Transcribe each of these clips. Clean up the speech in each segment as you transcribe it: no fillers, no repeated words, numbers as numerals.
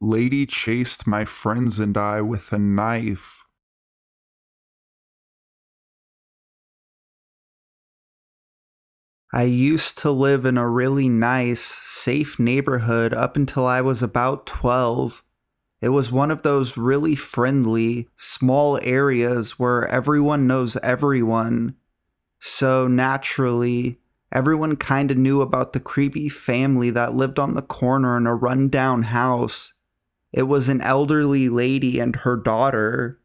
Lady chased my friends and I with a knife. I used to live in a really nice, safe neighborhood up until I was about 12. It was one of those really friendly, small areas where everyone knows everyone. So naturally, everyone kinda knew about the creepy family that lived on the corner in a rundown house. It was an elderly lady and her daughter.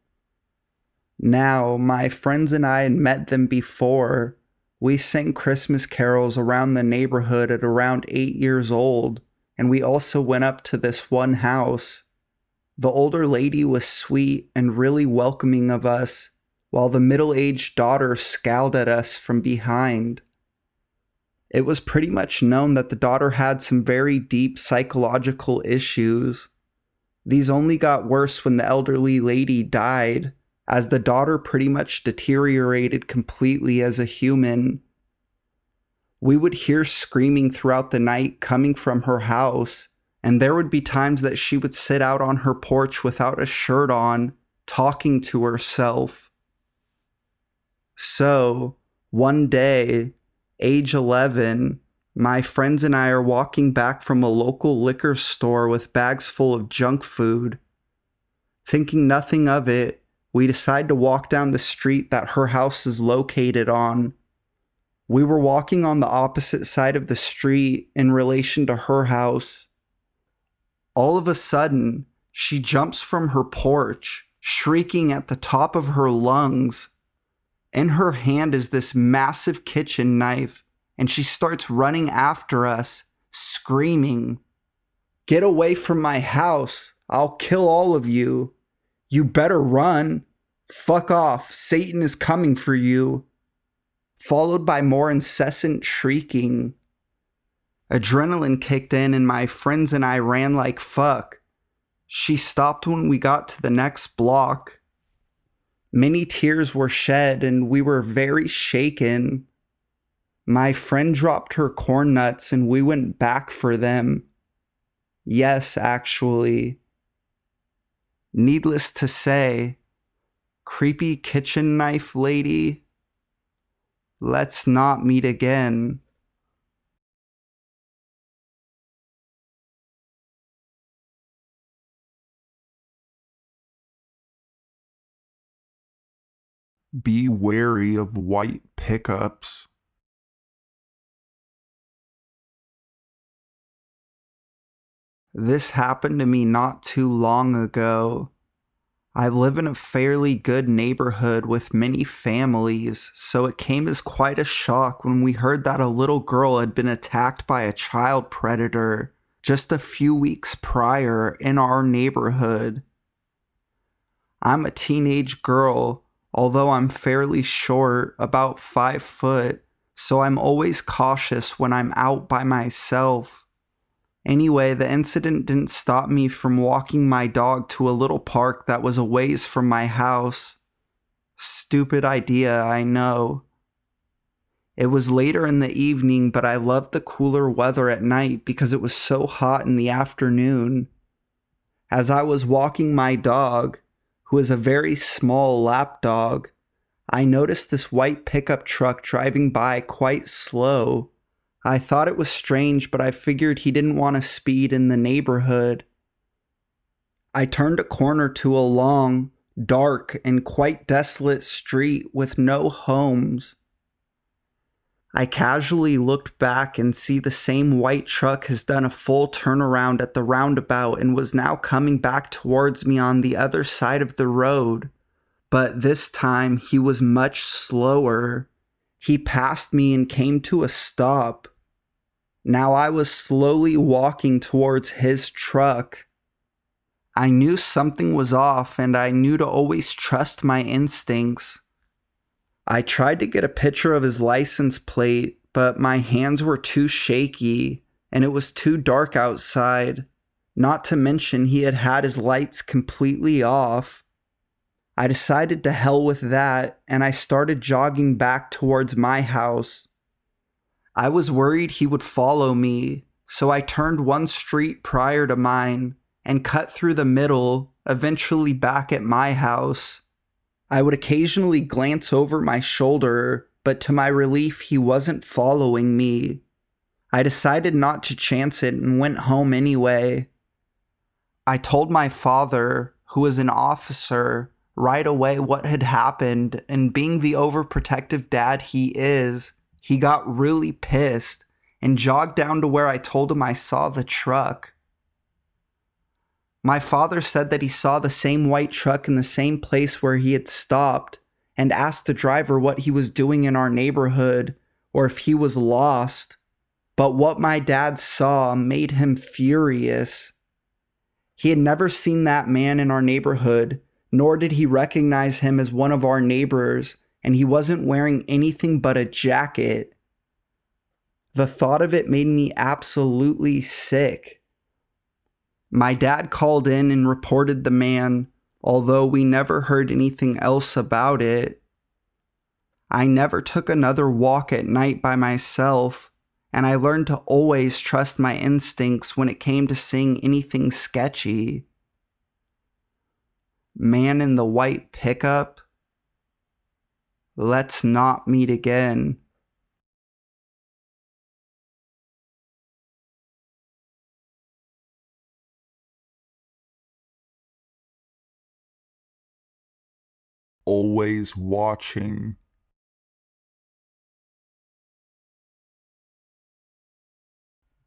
Now, my friends and I had met them before. We sang Christmas carols around the neighborhood at around 8 years old, and we also went up to this one house. The older lady was sweet and really welcoming of us, while the middle-aged daughter scowled at us from behind. It was pretty much known that the daughter had some very deep psychological issues. These only got worse when the elderly lady died, as the daughter pretty much deteriorated completely as a human. We would hear screaming throughout the night coming from her house, and there would be times that she would sit out on her porch without a shirt on, talking to herself. So, one day, age 11, my friends and I are walking back from a local liquor store with bags full of junk food. Thinking nothing of it, we decide to walk down the street that her house is located on. We were walking on the opposite side of the street in relation to her house. All of a sudden, she jumps from her porch, shrieking at the top of her lungs. In her hand is this massive kitchen knife, and she starts running after us, screaming, "Get away from my house! I'll kill all of you! You better run! Fuck off! Satan is coming for you!" Followed by more incessant shrieking. Adrenaline kicked in and my friends and I ran like fuck. She stopped when we got to the next block. Many tears were shed and we were very shaken. My friend dropped her corn nuts and we went back for them. Yes, actually. Needless to say, creepy kitchen knife lady, let's not meet again. Be wary of white pickups. This happened to me not too long ago. I live in a fairly good neighborhood with many families, so it came as quite a shock when we heard that a little girl had been attacked by a child predator just a few weeks prior in our neighborhood. I'm a teenage girl, although I'm fairly short, about 5 foot, so I'm always cautious when I'm out by myself. Anyway, the incident didn't stop me from walking my dog to a little park that was a ways from my house. Stupid idea, I know. It was later in the evening, but I loved the cooler weather at night because it was so hot in the afternoon. As I was walking my dog, who is a very small lap dog, I noticed this white pickup truck driving by quite slow. I thought it was strange, but I figured he didn't want to speed in the neighborhood. I turned a corner to a long, dark, and quite desolate street with no homes. I casually looked back and see the same white truck has done a full turnaround at the roundabout and was now coming back towards me on the other side of the road. But this time he was much slower. He passed me and came to a stop. Now I was slowly walking towards his truck. I knew something was off and I knew to always trust my instincts. I tried to get a picture of his license plate, but my hands were too shaky and it was too dark outside. Not to mention he had his lights completely off. I decided to hell with that and I started jogging back towards my house. I was worried he would follow me, so I turned one street prior to mine and cut through the middle, eventually back at my house. I would occasionally glance over my shoulder, but to my relief, he wasn't following me. I decided not to chance it and went home anyway. I told my father, who was an officer, right away what had happened, and being the overprotective dad he is, he got really pissed and jogged down to where I told him I saw the truck. My father said that he saw the same white truck in the same place where he had stopped and asked the driver what he was doing in our neighborhood or if he was lost. But what my dad saw made him furious. He had never seen that man in our neighborhood, nor did he recognize him as one of our neighbors, and he wasn't wearing anything but a jacket. The thought of it made me absolutely sick. My dad called in and reported the man, although we never heard anything else about it. I never took another walk at night by myself, and I learned to always trust my instincts when it came to seeing anything sketchy. Man in the white pickup? Let's not meet again. Always watching.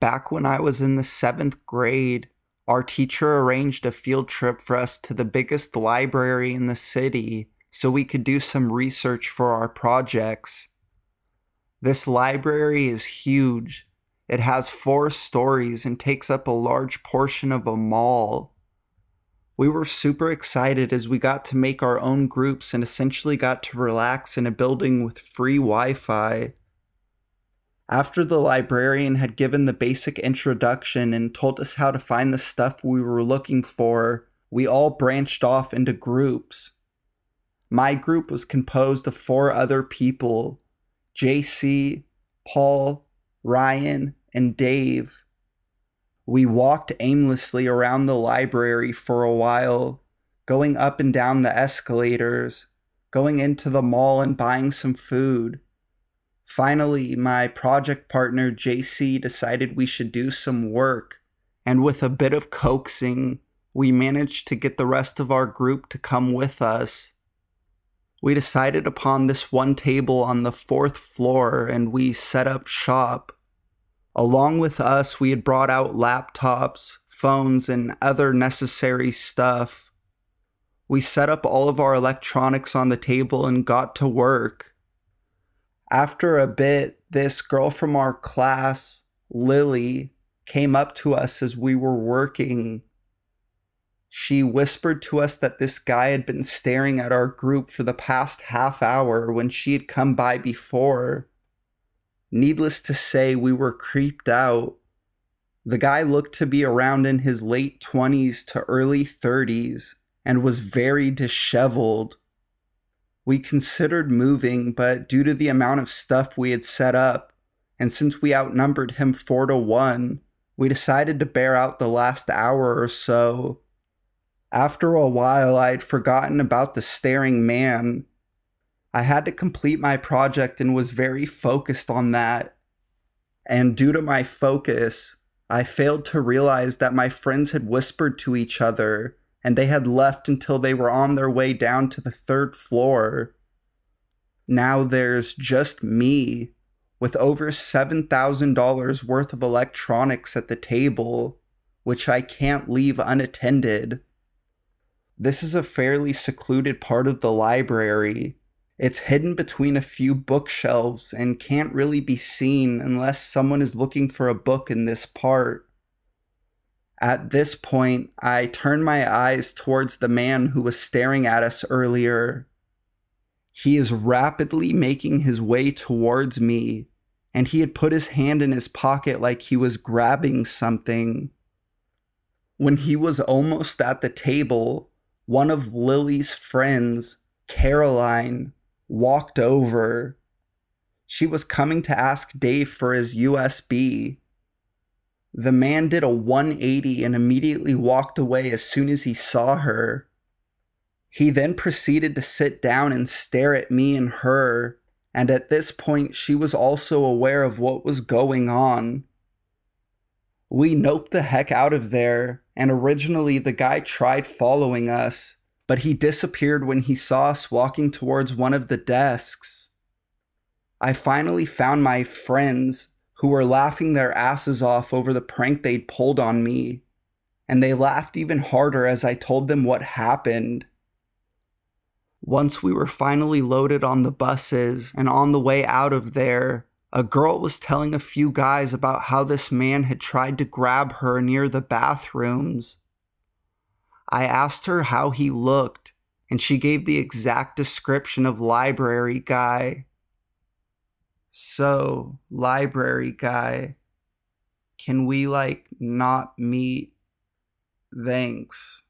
Back when I was in the 7th grade, our teacher arranged a field trip for us to the biggest library in the city so we could do some research for our projects. This library is huge. It has 4 stories and takes up a large portion of a mall. We were super excited as we got to make our own groups and essentially got to relax in a building with free Wi-Fi. After the librarian had given the basic introduction and told us how to find the stuff we were looking for, we all branched off into groups. My group was composed of 4 other people: JC, Paul, Ryan, and Dave. We walked aimlessly around the library for a while, going up and down the escalators, going into the mall and buying some food. Finally, my project partner JC decided we should do some work, and with a bit of coaxing, we managed to get the rest of our group to come with us. We decided upon this one table on the 4th floor and we set up shop. Along with us, we had brought out laptops, phones, and other necessary stuff. We set up all of our electronics on the table and got to work. After a bit, this girl from our class, Lily, came up to us as we were working. She whispered to us that this guy had been staring at our group for the past half hour when she had come by before. Needless to say, we were creeped out. The guy looked to be around in his late 20s to early 30s and was very disheveled. We considered moving, but due to the amount of stuff we had set up, and since we outnumbered him 4-1, we decided to bear out the last hour or so. After a while, I had forgotten about the staring man. I had to complete my project and was very focused on that. And due to my focus, I failed to realize that my friends had whispered to each other and they had left until they were on their way down to the 3rd floor. Now there's just me with over $7,000 worth of electronics at the table, which I can't leave unattended. This is a fairly secluded part of the library. It's hidden between a few bookshelves and can't really be seen unless someone is looking for a book in this part. At this point, I turn my eyes towards the man who was staring at us earlier. He is rapidly making his way towards me, and he had put his hand in his pocket like he was grabbing something. When he was almost at the table, one of Lily's friends, Caroline, walked over. She was coming to ask Dave for his USB. The man did a 180 and immediately walked away as soon as he saw her. He then proceeded to sit down and stare at me and her, and at this point she was also aware of what was going on. We noped the heck out of there, and originally the guy tried following us, but he disappeared when he saw us walking towards one of the desks. I finally found my friends, who were laughing their asses off over the prank they'd pulled on me, and they laughed even harder as I told them what happened. Once we were finally loaded on the buses and on the way out of there, a girl was telling a few guys about how this man had tried to grab her near the bathrooms. I asked her how he looked, and she gave the exact description of library guy. So, library guy, can we, not meet? Thanks.